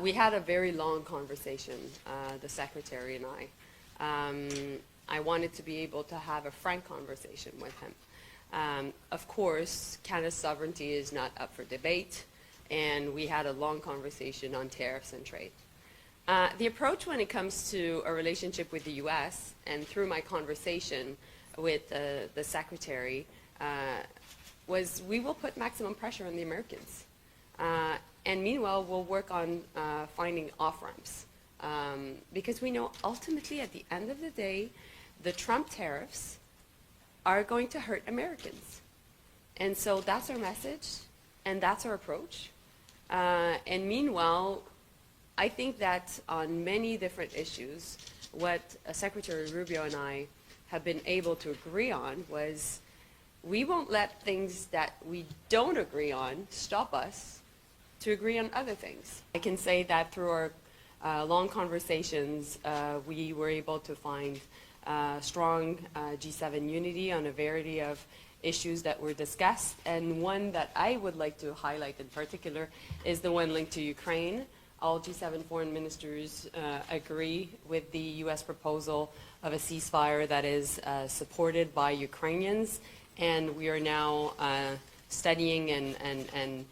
We had a very long conversation, the secretary and I. I wanted to be able to have a frank conversation with him. Of course, Canada's sovereignty is not up for debate, and we had a long conversation on tariffs and trade. The approach when it comes to a relationship with the U.S., and through my conversation with the secretary, was we will put maximum pressure on the Americans. And meanwhile, we'll work on finding off-ramps. Because we know ultimately, at the end of the day, the Trump tariffs are going to hurt Americans. And so that's our message, and that's our approach. And meanwhile, I think that on many different issues, what Secretary Rubio and I have been able to agree on was we won't let things that we don't agree on stop us to agree on other things. I can say that through our long conversations, we were able to find strong G7 unity on a variety of issues that were discussed, and one that I would like to highlight in particular is the one linked to Ukraine. All G7 foreign ministers agree with the U.S. proposal of a ceasefire that is supported by Ukrainians, and we are now studying and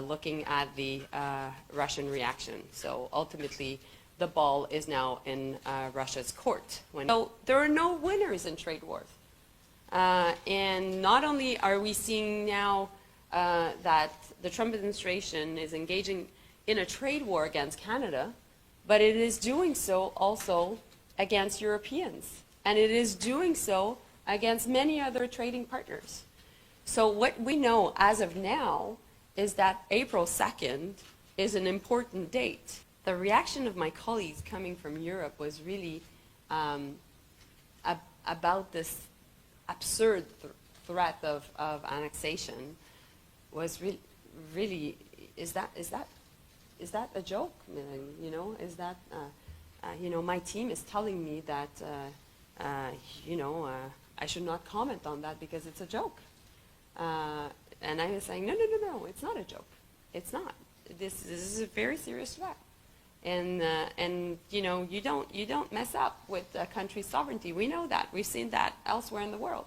looking at the Russian reaction. So ultimately, the ball is now in Russia's court. So there are no winners in trade wars. And not only are we seeing now that the Trump administration is engaging in a trade war against Canada, but it is doing so also against Europeans. And it is doing so against many other trading partners. So what we know as of now is that April 2nd is an important date. The reaction of my colleagues coming from Europe was really about this absurd threat of annexation. Was really is that a joke? You know, is that you know, my team is telling me that you know, I should not comment on that because it's a joke. And I was saying, no, it's not a joke. It's not. This is a very serious threat. And you know, you don't mess up with a country's sovereignty. We know that. We've seen that elsewhere in the world.